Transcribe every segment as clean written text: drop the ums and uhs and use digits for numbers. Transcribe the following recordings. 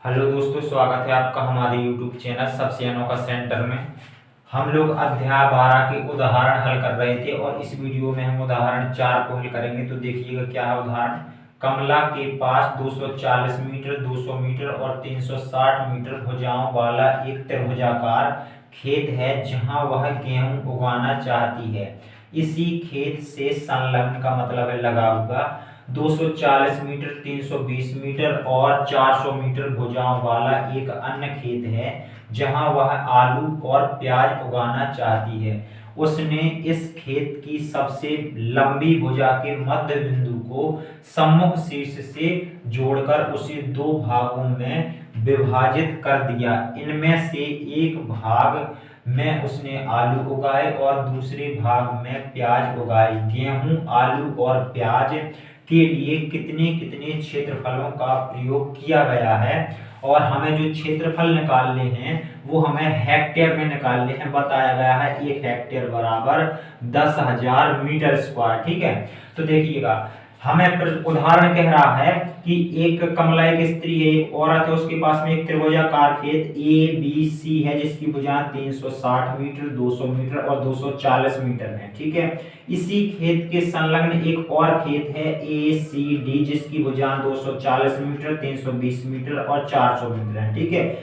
Hello दोस्तों, स्वागत है आपका हमारे YouTube चैनल सबसे अनोखा सेंटर में। हम लोग अध्याय 12 के उदाहरण हल कर रहे थे और इस वीडियो में हम उदाहरण 4 को हल करेंगे। तो देखिएगा क्या है उदाहरण। कमला के पास 240 मीटर, 200 मीटर और 360 मीटर भुजाओं वाला एक त्रिभुजाकार खेत है जहां वह गेहूं उगाना चाहती है। इसी खेत से संलग्न का मतलब है लगा हुआ 240 मीटर, 320 मीटर और 400 मीटर भुजाओं वाला एक अन्य खेत है जहां वह आलू और प्याज उगाना चाहती है। उसने इस खेत की सबसे लंबी भुजा के मध्य बिंदु को सम्मुख शीर्ष से जोड़कर उसे दो भागों में विभाजित कर दिया। इनमें से एक भाग में उसने आलू उगाए और दूसरे भाग में प्याज उगाए। गेहूं, आलू और प्याज के लिए कितने कितने क्षेत्रफलों का प्रयोग किया गया है और हमें जो क्षेत्रफल निकालने हैं वो हमें हेक्टेयर में निकालने हैं। बताया गया है 1 हेक्टेयर बराबर 10,000 मीटर स्क्वायर। ठीक है, तो देखिएगा हमें उदाहरण कह रहा है कि एक कमला एक स्त्री है, एक औरत है, उसके पास में एक त्रिभुजाकार खेत ABC है जिसकी भुजा 360 मीटर, 200 मीटर और 240 मीटर है। ठीक है, इसी खेत के संलग्न एक और खेत है ACD जिसकी भुजा 240 मीटर, 320 मीटर और 400 मीटर है। ठीक है,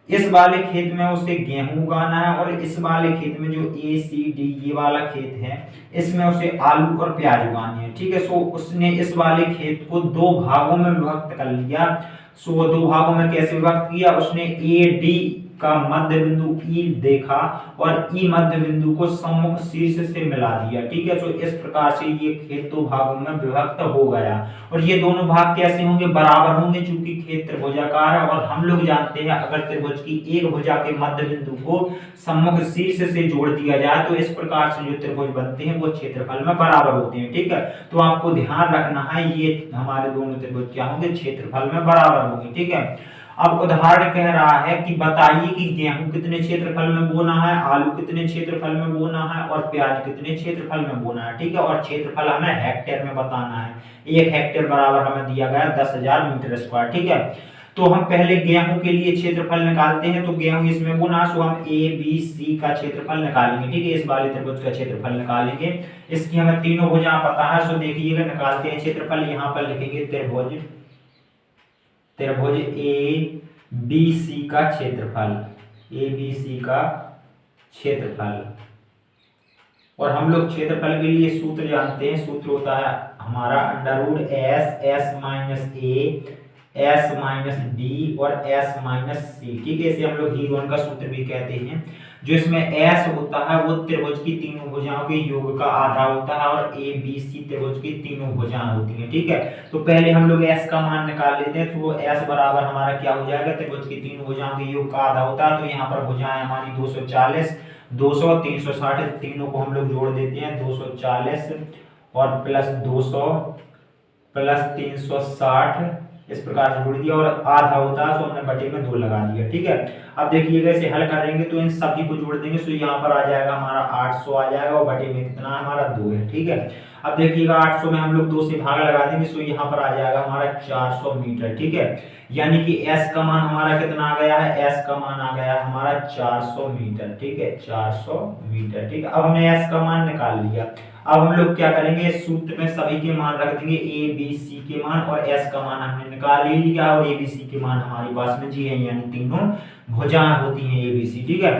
इस वाले खेत में उसे गेहूं उगाना है और इस वाले खेत में जो ACD ये वाला खेत है इसमें उसे आलू और प्याज उगानी है। ठीक है, सो उसने इस वाले खेत को दो भागों में विभक्त कर लिया। सो दो भागों में कैसे विभक्त किया, उसने AD का मध्य बिंदु E देखा और E मध्य बिंदु को सम्मुख शीर्ष से मिला दिया। ठीक है, सो इस प्रकार से ये खेत दो भागों में विभक्त हो गया और ये दोनों भाग कैसे होंगे, बराबर होंगे चूंकि खेत त्रिभुजाकार है और हम लोग जानते हैं अगर त्रिभुज की एक भुजा के मध्य बिंदु को सम्मुख शीर्ष से जोड़ दिया जाए तो इस प्रकार से जो त्रिभुज बनते हैं वो क्षेत्रफल में बराबर होते हैं। ठीक है, तो आपको ध्यान रखना है ये हमारे दोनों त्रिभुज क्या होंगे, क्षेत्रफल में बराबर होंगे। ठीक है, अब उदाहरण कह रहा है कि बताइए कि गेहूं कितने क्षेत्रफल में बोना है, आलू कितने क्षेत्रफल में बोना है और प्याज कितने क्षेत्रफल में बोना है। ठीक है, और क्षेत्रफल हमें हेक्टेयर में बताना है। 1 हेक्टेयर बराबर हमें दिया गया 10,000 मीटर स्क्वायर। ठीक है, तो हम पहले गेहूं के लिए क्षेत्रफल निकालते हैं। तो गेहूं इसमें बोना है, सो हम ABC का क्षेत्रफल निकालेंगे। ठीक है, इस वाले त्रिभुज का क्षेत्रफल निकालेंगे। इसकी हमें तीनों भुजा पता है, सो देखिएगा निकालते हैं क्षेत्रफल। यहाँ पर लिखेंगे त्रिभुज ABC का क्षेत्रफल, ABC का क्षेत्रफल। और हम लोग क्षेत्रफल के लिए सूत्र जानते हैं, सूत्र होता है हमारा √S और S-C। ठीक है, इसे हम लोग हीरोन का सूत्र भी कहते हैं। जो इसमें S होता है वो त्रिभुज की तीनों भुजाओं के योग का आधा होता है और ABC त्रिभुज की तीनों भुजाएं होती हैं। ठीक है, तो पहले हम लोग S का मान निकाल लेते हैं। तो वो S बराबर हमारा क्या हो जाएगा, त्रिभुज की तीनों भुजाओं के योग का आधा होता है। तो यहाँ पर भुजाएं हमारी 240, 200, 360 तीनों को हम लोग जोड़ देते हैं। 240 और प्लस 200 प्लस 360 इस प्रकार से जोड़ दिया और आधा होता है तो हमने बटे में 2 लगा दिया। ठीक है, अब देखिएगा इसे हल करेंगे तो इन सभी को जोड़ देंगे तो यहाँ पर आ जाएगा हमारा 800 आ जाएगा और बटे में कितना हमारा 2 है। ठीक है, अब देखिएगा 800 में हम लोग 2 से भाग लगा देंगे तो यहाँ पर आ जाएगा हमारा 400 मीटर। ठीक है, यानी कि S का मान हमारा कितना आ गया है, S का मान आ गया हमारा 400 मीटर। ठीक है, 400 मीटर। ठीक है, अब हमने S का मान निकाल लिया। अब हम लोग क्या करेंगे, सूत्र में सभी के मान रख देंगे, ABC के मान और S का मान हमने निकाल लिया और ABC के मान हमारे पास में जी है, यानी तीनों भुजाएं होती हैं ABC। ठीक है,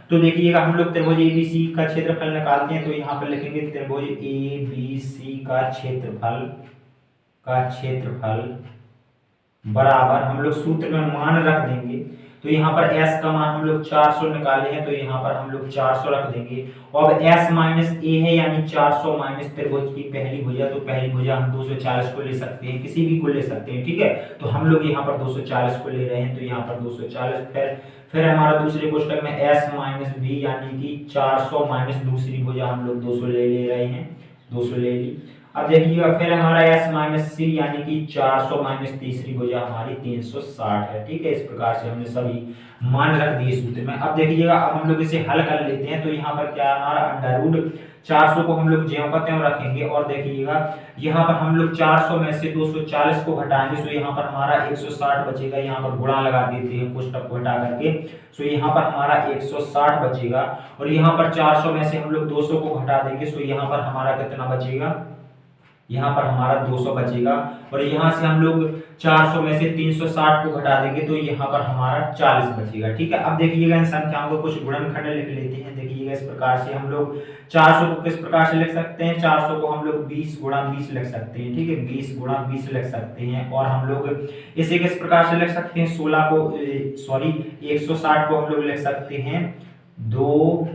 तो देखिएगा हम लोग त्रिभुज ABC का क्षेत्रफल निकालते हैं। तो यहाँ पर लिखेंगे त्रिभुज ABC का क्षेत्रफल बराबर हम लोग सूत्र में मान रख देंगे। तो यहाँ पर S का मान हम लोग 400 निकाले हैं तो यहाँ पर हम लोग 400 रख देंगे। और अब S माइनस A है यानी 400 माइनस त्रिभुज की पहली भुजा, तो पहली भुजा हम 240 को ले सकते हैं, किसी भी को ले सकते हैं। ठीक है, तो हम लोग यहाँ पर 240 को ले रहे हैं तो यहाँ पर 240। फिर हमारा दूसरे कोष्टक में S माइनस B यानी कि 400 माइनस दूसरी भुजा हम लोग 200 ले रहे हैं, 200 ले ली। अब देखिएगा फिर हमारा S माइनस C यानी कि 400 माइनस तीसरी भुजा हमारी 360 है। ठीक है, इस प्रकार से हमने सभी मान रख दिए सूत्र में। अब देखिएगा अब हम लोग इसे हल कर लेते हैं। तो यहाँ पर क्या हमारा 400 को हम लोग ज्यों का त्यों रखेंगे और देखिएगा यहाँ पर हम लोग 400 में से 240 को घटाएंगे, सो यहाँ पर हमारा 160 बचेगा। यहाँ पर गुणा लगा देते हैं कोष्टक को हटा करके, सो यहाँ पर हमारा 160 बचेगा। और यहाँ पर 400 में से हम लोग 200 को घटा देंगे, सो यहाँ पर हमारा कितना बचेगा, यहाँ पर हमारा 200 बचेगा। और यहाँ से हम लोग 400 में से 360 को घटा देंगे तो यहाँ पर हमारा 40 बचेगा। ठीक है, अब देखिएगा इन संख्याओं को कुछ गुणनखंड लिख लेते हैं। देखिएगा इस प्रकार से हम लोग 400 को किस प्रकार से लिख सकते हैं, 400 को हम लोग 20 गुणा 20 लिख सकते हैं। ठीक है, 20 गुणा 20 लिख सकते हैं। और हम लोग इसे किस प्रकार से लिख सकते हैं, 160 को हम लोग लिख सकते हैं 2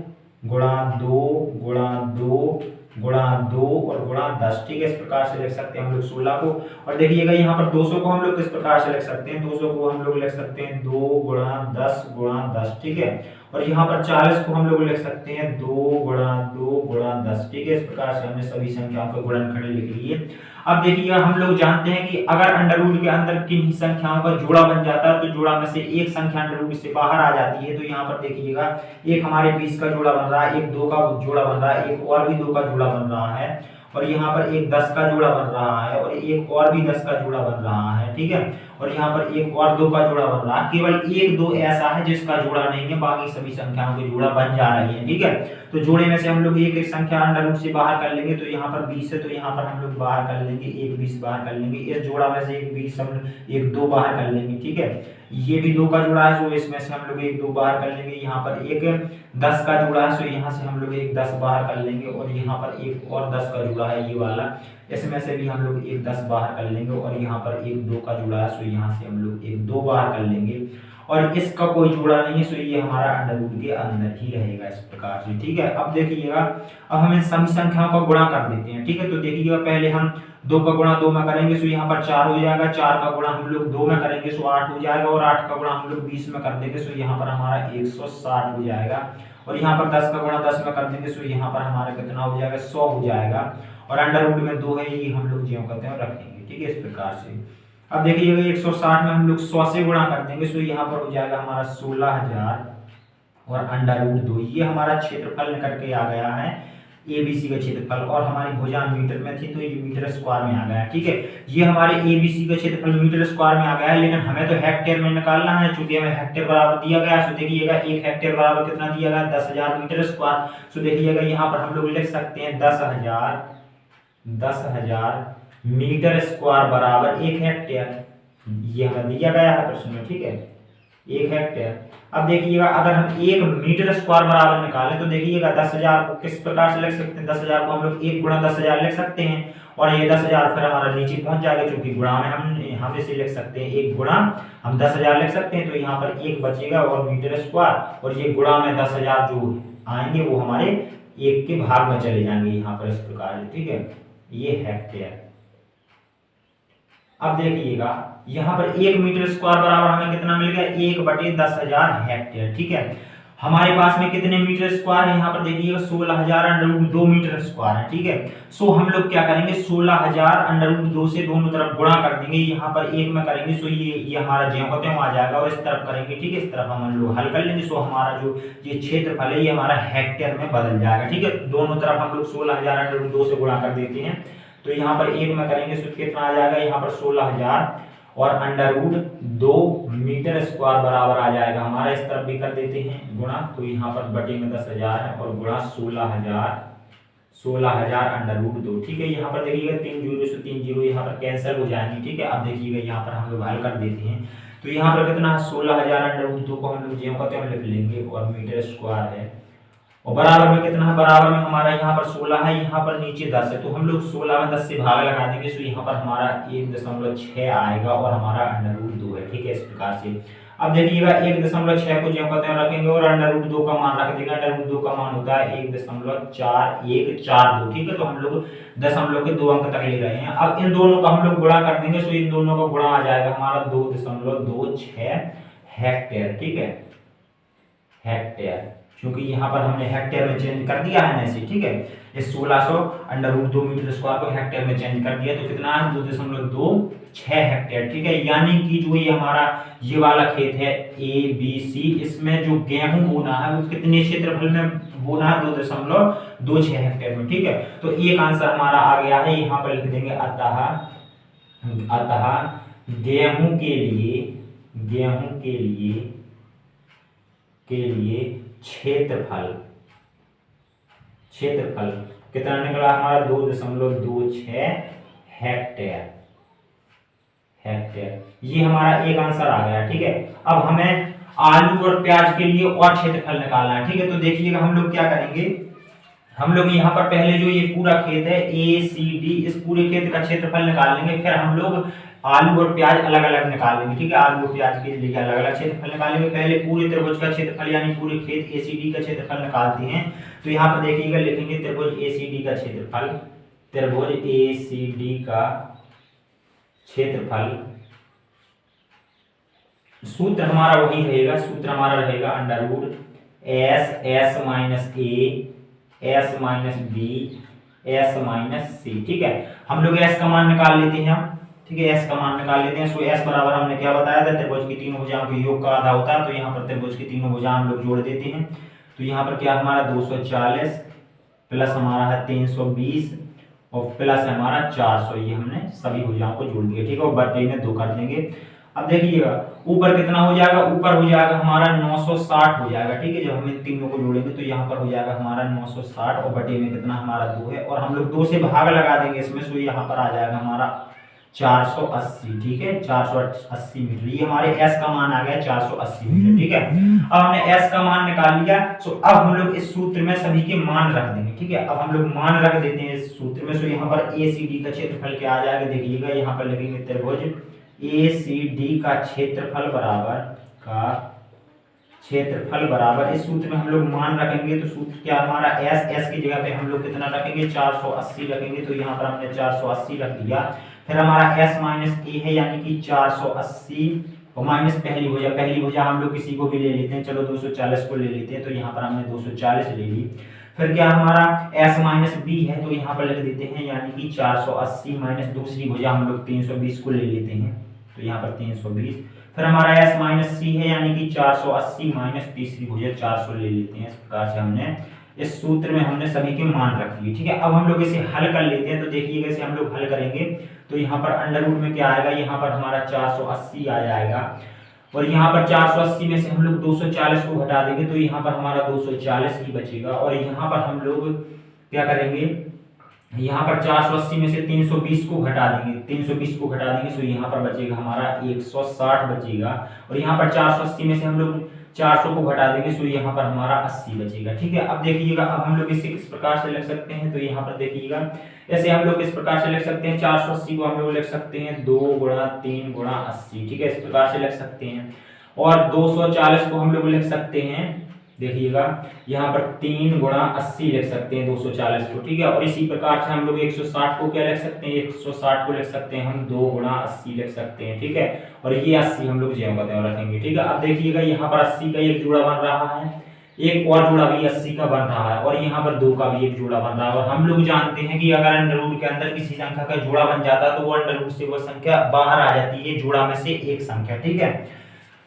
गुणा 2 गुणा 2 गुणा 2 और गुणा 10। ठीक है, इस प्रकार से लिख सकते हैं हम लोग 16 को। और देखिएगा यहाँ पर 200 को हम लोग किस प्रकार से लिख सकते हैं, 200 को हम लोग लिख सकते हैं 2 गुणा 10 गुणा 10। ठीक है, और यहाँ पर 40 को हम लोग लिख सकते हैं 2 गुणा 2 गुणा 10। ठीक है, इस प्रकार से हमने सभी संख्याओं को गुणनखंड लिख लिए। अब देखिएगा हम लोग जानते हैं कि अगर अंडर रूट के अंदर किन्हीं संख्याओं का जोड़ा बन जाता है तो जोड़ा में से एक संख्या अंडर रूट से बाहर आ जाती है। तो यहाँ पर देखिएगा एक हमारे 20 का जोड़ा बन रहा है, एक 2 का जोड़ा बन रहा है, एक और भी 2 का जोड़ा बन रहा है, और यहाँ पर एक 10 का जोड़ा बन रहा है, और एक और भी 10 का जोड़ा बन रहा है। ठीक है, और यहाँ पर एक और 2 का जोड़ा बन रहा है। केवल 1 2 ऐसा है जिसका जोड़ा नहीं है, बाकी सभी संख्याओं के जोड़ा बन जा रही है। ठीक है, तो जोड़े में से हम लोग एक एक संख्या अंडर रूट से बाहर कर लेंगे। तो यहाँ पर 20 है तो यहाँ पर हम लोग बाहर कर लेंगे, एक 20 बाहर कर लेंगे। इस जोड़ा में से एक 20 हम एक 2 बाहर कर लेंगे। ठीक है, ये भी 2 का जोड़ा है, तो इसमें से हम लोग एक 2 बाहर कर लेंगे। यहाँ पर एक 10 का जोड़ा है, तो यहाँ से हम लोग एक 10 बाहर कर लेंगे। और यहाँ पर एक और 10 का जोड़ा है, ये वाला, इसमें से भी हम लोग एक 10 बाहर कर लेंगे। और यहाँ पर एक 2 का जोड़ा है, तो यहाँ से हम लोग एक 2 बाहर कर लेंगे। और इसका कोई जोड़ा नहीं है, सो ये हमारा अंडर रूट के अंदर ही रहेगा इस प्रकार से। ठीक है, अब देखिएगा अब हम इन सभी संख्याओं का गुणा कर देते हैं। ठीक है, तो देखिएगा पहले हम 2 का गुणा 2 में करेंगे, सो यहाँ पर 4 हो जाएगा। 4 का गुणा हम लोग 2 में करेंगे, सो 8 हो जाएगा। और 8 का गुणा हम लोग 20 में कर देंगे, सो यहाँ पर हमारा 160 हो जाएगा। और यहाँ पर 10 का गुणा 10 में कर देंगे, सो यहाँ पर हमारा कितना हो जाएगा, 100 हो जाएगा। और अंडर रूट में 2 है, ये हम लोग ज्यों करते हैं रखेंगे। ठीक है, इस प्रकार से। अब देखिएगा 160 में हम लोग 100 से गुणा कर देंगे, सो यहाँ पर हो जाएगा हमारा 16,000 और अंडर रूट 2। ये हमारा क्षेत्रफल निकल के आ गया है, एबीसी का क्षेत्रफल। और हमारी भुजा मीटर में थी तो ये मीटर स्क्वायर में आ गया है। ठीक है, ये हमारे एबीसी का क्षेत्रफल मीटर स्क्वायर में आ गया है, लेकिन हमें तो हेक्टेयर में निकालना है। चूंकि हमें हेक्टेयर बराबर दिया गया है, सो देखिएगा 1 हेक्टेयर बराबर कितना दिया गया है, 10,000 मीटर स्क्वायर। सो देखिएगा यहाँ पर हम लोग लिख सकते हैं 10,000 मीटर स्क्वायर बराबर 1 हेक्टेयर। ये हमें दिया गया है प्रश्न में। ठीक है, 1 हेक्टेयर। अब देखिएगा अगर हम 1 मीटर स्क्वायर बराबर निकालें तो देखिएगा 10,000 को किस प्रकार से लिख सकते हैं, 10,000 को हम लोग 1 गुणा 10,000 लिख सकते हैं। और ये 10,000 फिर हमारा नीचे पहुंच जाएगा, क्योंकि गुणा में हम इसे लिख सकते हैं 1 गुणा हम 10,000 लिख सकते हैं। तो यहाँ पर 1 बचेगा और मीटर स्क्वायर, और ये गुणा में 10,000 जो आएंगे वो हमारे 1 के भाग में चले जाएंगे यहाँ पर इस प्रकार से। ठीक है, ये हेक्टेयर। अब देखिएगा यहाँ पर 1 मीटर स्क्वायर बराबर हमें कितना मिल गया, 1/10,000 हेक्टेयर। ठीक है, हमारे पास में कितने मीटर स्क्वायर है, यहाँ पर देखिएगा 16,000 अंडर रूट 2 मीटर स्क्वायर है। ठीक है, सो हम लोग क्या करेंगे, 16,000 अंडर रूट 2 से दोनों तरफ गुणा कर देंगे। यहाँ पर 1 में करेंगे, सो ये हमारा ज्यों का त्यों आ जाएगा। और इस तरफ करेंगे, ठीक है, इस तरफ हम लोग हल कर लेंगे। सो हमारा जो ये क्षेत्रफल है ये हमारा हेक्टेयर में बदल जाएगा। ठीक है, दोनों तरफ हम लोग 16,000 अंडर रूट 2 से गुणा कर देते हैं। तो यहाँ पर 1 में करेंगे, सो कितना आ जाएगा, यहाँ पर 16,000 और अंडर रूट 2 मीटर स्क्वायर बराबर आ जाएगा हमारा। इस तरफ भी कर देते हैं गुणा, तो यहाँ पर बटे में 10,000 है और गुणा 16,000 अंडर रूट 2। ठीक है, यहाँ पर देखिएगा 3 जीरो से 3 जीरो यहाँ पर कैंसिल हो जाएंगे। ठीक है, अब देखिएगा यहाँ पर हम लोग हल कर देते हैं। तो यहाँ पर कितना 16,000 अंडर रूट 2 को हम लोग ज्यों का त्यों लिख लेंगे, और मीटर स्क्वायर है। और बराबर में कितना है, बराबर में हमारा यहाँ पर 16 है, यहाँ पर नीचे 10 है। तो हम लोग 16 में 10 से भाग लगा देंगे, तो यहाँ पर हमारा 1.6 आएगा और हमारा अंडर रूट 2 है। ठीक है, इस प्रकार से। अब देखिएगा 1.6 को ज्यों का त्यों रखेंगे और अंडर रूट 2 का मान रख देंगे। अंडर रूट 2 का मान होता है 1.4142। ठीक है, तो हम लोग दशमलव के 2 अंक तक ले रहे हैं। अब इन दोनों का हम लोग गुणा कर देंगे, तो इन दोनों का गुणा आ जाएगा हमारा 2.26 हेक्टेयर। ठीक है, हेक्टेयर, क्योंकि यहाँ पर हमने हेक्टेयर में चेंज कर दिया है ना इसे। ठीक है, इस 1600 अंडर रूट 2 मीटर स्क्वायर को हेक्टेयर में चेंज कर दिया, तो कितना है 2.26 हेक्टेयर। ठीक है, यानी कि जो ये हमारा ये वाला खेत है ABC, इसमें जो गेहूं बोना है वो कितने क्षेत्रफल में बोना 2.26 हेक्टेयर में। ठीक है, तो एक आंसर हमारा आ गया है, यहाँ पर लिख देंगे अतः गेहूं के लिए क्षेत्रफल कितना निकला हमारा 2.26 हेक्टेयर। ये हमारा एक आंसर आ गया। ठीक है, अब हमें आलू और प्याज के लिए और क्षेत्रफल निकालना है। ठीक है, तो देखिएगा हम लोग क्या करेंगे, हम लोग यहाँ पर पहले जो ये पूरा खेत है ACD, इस पूरे खेत का क्षेत्रफल निकाल लेंगे। फिर हम लोग आलू और प्याज अलग अलग निकाल लेंगे। ठीक है, आलू और प्याज के लिए अलग अलग क्षेत्रफल निकालेंगे। पहले पूरे त्रिभुज का क्षेत्रफल यानी पूरे खेत ACD का क्षेत्रफल निकालते हैं। तो यहाँ पर देखिएगा लिखेंगे त्रिभुज ACD का क्षेत्रफल, त्रिभुज ACD का क्षेत्रफल। सूत्र हमारा वही रहेगा, सूत्र हमारा रहेगा under root S minus A S minus B S minus C। ठीक है, हम लोग S का मान निकाल लेते हैं। ठीक है, S का मान निकाल लेते हैं। सो S बराबर हमने क्या बताया था, त्रिभुज की तीनों भुजाओं के योग का आधा होता है। तो यहाँ पर त्रिभुज की तीनों भुजाएं हम लोग जोड़ देते हैं। तो यहाँ पर क्या हमारा 240 प्लस हमारा है 320 और प्लस हमारा 400, ये हमने सभी भुजाओं को जोड़ दिया। ठीक है, और बटे में 2 कर देंगे। अब देखिएगा ऊपर कितना हो जाएगा, ऊपर हो जाएगा हमारा 960 हो जाएगा। ठीक है, जब हम इन तीनों को जोड़ेंगे तो यहाँ पर हो जाएगा हमारा 960 और बटे में कितना हमारा 2 है, और हम लोग 2 से भाग लगा देंगे इसमें। सो यहाँ पर आ जाएगा हमारा 480। ठीक है, 480 मीटर, ये हमारे S का मान आ गया 480 मीटर। ठीक है, अब हमने S का मान निकाल लिया। सो अब हम लोग इस सूत्र में सभी के मान रख देंगे। ठीक है, अब हम लोग मान रख देते हैं इस सूत्र में। सो यहाँ पर ACD का क्षेत्रफल क्या आ जाएगा, देखिएगा यहाँ पर लिखेंगे त्रिभुज ACD का क्षेत्रफल बराबर इस सूत्र में हम लोग मान रखेंगे। तो सूत्र क्या हमारा S की जगह पे हम लोग कितना रखेंगे, 480 रखेंगे। तो यहाँ पर हमने 480 रख दिया। फिर हमारा S माइनस A है यानी कि 480 और माइनस पहली भुजा हम लोग किसी को भी ले लेते हैं। चलो 240 को ले लेते हैं। तो यहाँ पर हमने 240 ले ली। फिर क्या हमारा S माइनस B है, तो यहाँ पर लिख देते हैं यानी कि 480 माइनस दूसरी भुजा हम लोग 320 को ले लेते हैं। तो यहाँ पर 320। फिर हमारा S माइनस C है यानी कि 480 माइनस तीसरी भुजा 400 ले लेते हैं। इस प्रकार से हमने इस सूत्र में हमने सभी के मान रख लिए। ठीक है, अब हम लोग इसे हल कर लेते हैं। तो देखिएगा इसे हम लोग हल करेंगे तो यहाँ पर अंडर रूट में क्या आएगा, यहाँ पर हमारा 480 आ जाएगा और यहाँ पर 480 में से हम लोग 240 को घटा देंगे। तो यहाँ पर हमारा 240 ही बचेगा। और यहाँ पर हम लोग क्या करेंगे, यहाँ पर 480 में से 320 को घटा देंगे। तो यहाँ पर बचेगा हमारा 160 बचेगा। और यहाँ पर 480 में से हम लोग 400 को घटा देंगे। तो यहाँ पर हमारा 80 बचेगा। ठीक है, अब देखिएगा अब हम लोग इसे किस प्रकार से लिख सकते हैं। तो यहाँ पर देखिएगा ऐसे हम लोग इस प्रकार से लिख सकते हैं, 480 को हम लोग लिख सकते हैं 2 गुणा 3 गुणा 80। ठीक है, इस प्रकार से लिख सकते हैं। और 240 को हम लोग लिख सकते हैं, देखिएगा यहाँ पर 3 गुणा 80 लिख सकते हैं 240 को। ठीक है, और इसी प्रकार से हम लोग 160 को क्या लिख सकते हैं, 160 को लिख सकते हैं हम 2 गुणा 80 लिख सकते हैं। ठीक है, और ये 80 हम लोग ज्यों का त्यों रखेंगे। ठीक है, अब देखिएगा यहाँ पर 80 का एक जोड़ा बन रहा है, एक और जोड़ा भी 80 का बन रहा है और यहाँ पर 2 का भी एक जोड़ा बन रहा है। और हम लोग जानते हैं कि अगर अंडर रूट के अंदर किसी संख्या का जोड़ा बन जाता है तो वो अंडर रूट से वो संख्या बाहर आ जाती है, जोड़ा में से एक संख्या। ठीक है,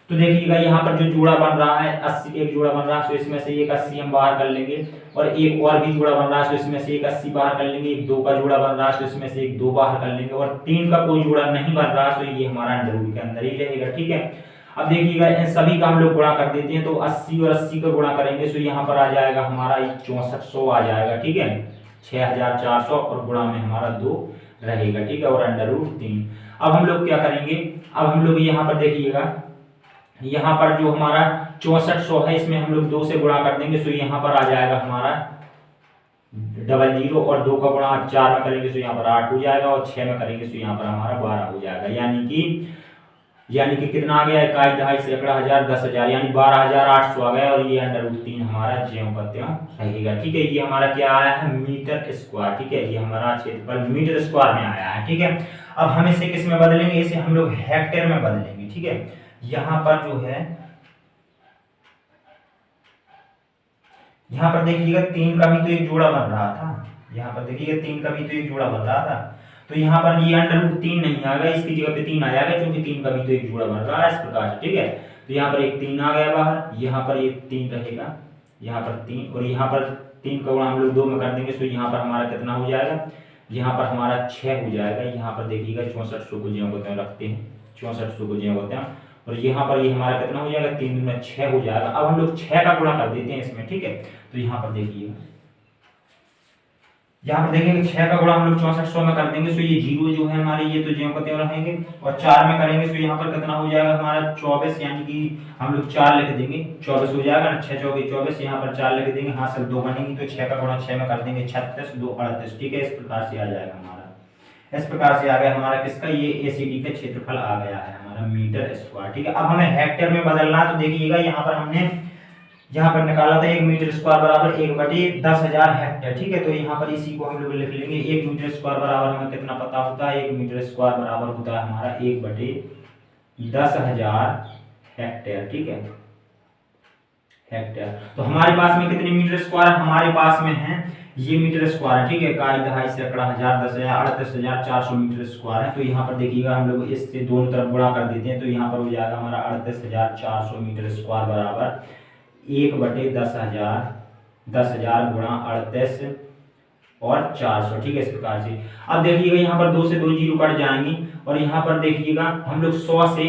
तो देखिएगा यहाँ पर जो जोड़ा बन रहा है 80 एक जोड़ा बन रहा है, तो इसमें से एक 80 हम बाहर कर लेंगे और एक और भी जोड़ा बन रहा है, तो इसमें से एक 80 बाहर कर लेंगे। एक 2 का जोड़ा बन रहा है, तो इसमें से एक 2 बाहर कर लेंगे और 3 का कोई जोड़ा नहीं बन रहा, तो ये हमारा अंडर रूट के अंदर ही रहेगा। ठीक है, अब देखिएगा इन सभी का हम लोग गुणा कर देते हैं। तो 80 और 80 का गुणा करेंगे तो यहाँ पर आ जाएगा हमारा 6400 आ जाएगा। ठीक है, 6400 और गुणा में हमारा 2 रहेगा। ठीक है, और अंडर रूट 3। अब हम लोग क्या करेंगे, अब हम लोग यहाँ पर देखिएगा यहाँ पर जो हमारा 6400 है इसमें हम लोग 2 से गुणा कर देंगे। तो यहाँ पर आ जाएगा हमारा 00 और 2 का गुणा 4 में करेंगे तो यहाँ पर 8 हो जाएगा और 6 में करेंगे तो यहाँ पर हमारा 12 हो जाएगा। यानी कि कितना आ गया, 21 दहाई सैकड़ा हजार 10,000 यानी 12,800 आ गया। और ये अंडर रूट 3 हमारा ज्यों का त्यों रहेगा। ठीक है, ये हमारा क्या आया है, मीटर स्क्वायर। ठीक है, ये हमारा क्षेत्रफल मीटर स्क्वायर में आया है। ठीक है, अब हम इसे किस में बदलेंगे, इसे हम लोग हेक्टेयर में बदलेंगे। ठीक है, यहाँ पर जो है यहाँ पर देखिएगा 3 का भी तो एक जोड़ा बन रहा था, यहाँ पर देखिएगा 3 का भी तो एक जोड़ा बन रहा था। तो यहाँ पर ये अंडर रूट 3 नहीं आ गया, इसकी जगह पे 3 आ जाएगा क्योंकि 3 का भी तो एक जोड़ा बन रहा है इस प्रकार से। ठीक है, तो यहाँ पर एक 3 आ गया बाहर, यहाँ पर एक 3 रहेगा, यहाँ पर 3 और यहाँ पर 3 का गुणा हम लोग 2 में कर देंगे तो यहाँ पर हमारा कितना हो जाएगा, यहाँ पर हमारा 6 हो जाएगा। यहाँ पर देखिएगा 6400 को ज्यों होते हैं रखते हैं, 6400 को ज्यों होते हैं और यहाँ पर ये हमारा कितना हो जाएगा, 3 में 6 हो जाएगा। अब हम लोग 6 का गुणा कर देते हैं इसमें, ठीक है। तो यहाँ पर देखिएगा, यहाँ पर देखेंगे 6 का गुणा हम लोग 6400 में कर देंगे तो ये 0 जो है हमारे ये तो ज्यों को त्यों रहेंगे और 4 में करेंगे तो यहाँ पर कितना हो जाएगा हमारा 24, यानी कि हम लोग 4 लिख देंगे, 24 हो जाएगा ना, 6 चौके 24, यहाँ पर 4 लिख देंगे, हाँ सर 2 बनेंगी तो 6 का गुणा 6 में कर देंगे 36, 2 38, ठीक है। इस प्रकार से आ जाएगा हमारा, इस प्रकार से आ गया हमारा किसका, ये एसीडी का क्षेत्रफल आ गया है हमारा मीटर स्क्वायर, ठीक है। अब हमें हेक्टेयर में बदलना तो देखिएगा यहाँ पर हमने यहाँ पर निकाला था 1 मीटर स्क्वायर बराबर 1/10,000 हेक्टेयर, ठीक है। तो यहाँ पर इसी को हम लोग लिख लेंगे, 1 मीटर स्क्वायर बराबर हमें कितना पता होता है, 1 मीटर स्क्वायर बराबर होता है हमारा 1/10,000 हेक्टेयर, ठीक है, हेक्टेयर। तो हमारे पास में कितने मीटर स्क्वायर है, हमारे पास में है ये मीटर स्क्वायर, ठीक है, इकाई दहाई सैकड़ा हजार 10,000 38,400 मीटर स्क्वायर है। तो यहाँ पर देखिएगा हम लोग इससे दोनों तरफ गुणा कर देते हैं तो यहाँ पर हो जाएगा हमारा 38,400 मीटर स्क्वायर बराबर 1/10,000, 10,000 गुणा 38 और 400, ठीक है, इस प्रकार से। अब देखिएगा यहाँ पर 2 से 2 जीरो कट जाएंगी और यहाँ पर देखिएगा हम लोग 100 से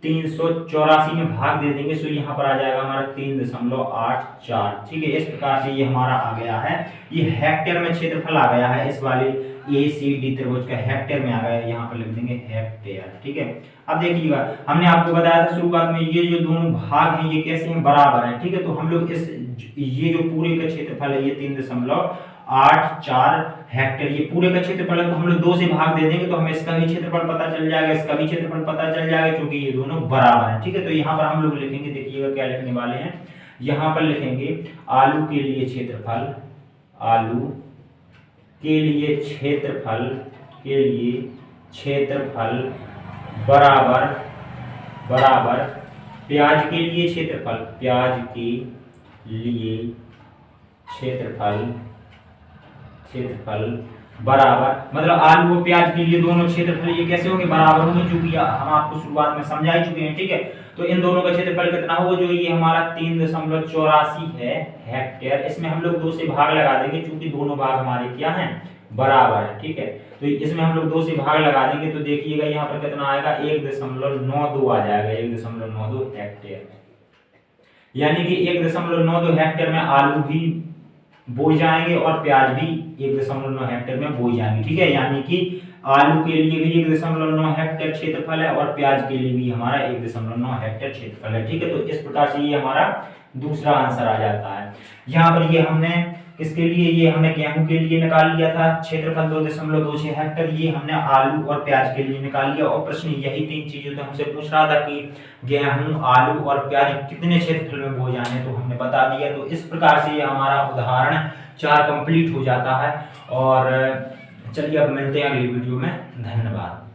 384 में भाग दे देंगे तो यहाँ पर आ जाएगा हमारा 3.84, ठीक है। इस प्रकार से ये हमारा आ गया है, ये हेक्टेयर में क्षेत्रफल आ गया है, इस वाले ACD त्रिभुज का हेक्टेयर में आ गया है, यहाँ पर लिख देंगे हेक्टेयर, ठीक है। अब देखिएगा हमने आपको बताया था शुरुआत में ये जो दोनों भाग हैं ये कैसे हैं, बराबर हैं, ठीक है। तो हम लोग इस ये जो पूरे का क्षेत्रफल है ये 3.84 हेक्टेयर, ये पूरे का क्षेत्रफल है, तो हम लोग 2 से भाग दे देंगे तो हमें इसका भी क्षेत्रफल पता चल जाएगा, इसका भी क्षेत्रफल पता चल जाएगा क्योंकि ये दोनों बराबर हैं, ठीक है। तो यहाँ पर हम लोग लिखेंगे, देखिएगा क्या लिखने वाले हैं, यहाँ पर लिखेंगे आलू के लिए क्षेत्रफल, आलू के लिए क्षेत्रफल, के लिए क्षेत्रफल बराबर बराबर प्याज के लिए क्षेत्रफल, प्याज के लिए क्षेत्रफल, क्षेत्रफल बराबर, मतलब आलू और प्याज के लिए दोनों क्षेत्रफल ये कैसे होंगे, बराबर होंगे, क्योंकि हम आपको शुरुआत में समझा ही चुके हैं, ठीक है। तो इन दोनों का क्षेत्रफल कितना होगा, जो ये हमारा 3.84 है हेक्टेयर, इसमें हम लोग 2 से भाग लगा देंगे क्योंकि दोनों भाग हमारे क्या हैं, बराबर है, ठीक है। तो इसमें हम लोग 2 से भाग लगा देंगे तो देखिएगा यहाँ पर कितना आएगा, 1.92 आ जाएगा, 1.92 हेक्टेयर, यानी कि 1.92 हेक्टेयर में आलू भी बोए जाएंगे और प्याज भी 1.9 हेक्टेयर में बोई जाएंगे, ठीक है। यानी कि आलू के लिए भी 1.9 हेक्टेयर क्षेत्रफल है और प्याज के लिए भी हमारा 1.9 हेक्टेयर क्षेत्रफल है, ठीक है। तो इस प्रकार से ये हमारा दूसरा आंसर आ जाता है। यहाँ पर ये हमने किसके लिए, ये हमने गेहूं के लिए निकाल लिया था क्षेत्रफल 2.26 हेक्टेयर, ये हमने आलू और प्याज के लिए निकाल लिया। और प्रश्न यही 3 चीजें तो हमसे पूछ रहा था कि गेहूं, आलू और प्याज कितने क्षेत्रफल में बोए जाने, तो हमने बता दिया। तो इस प्रकार से ये हमारा उदाहरण 4 कंप्लीट हो जाता है। और चलिए अब मिलते हैं अगली वीडियो में, धन्यवाद।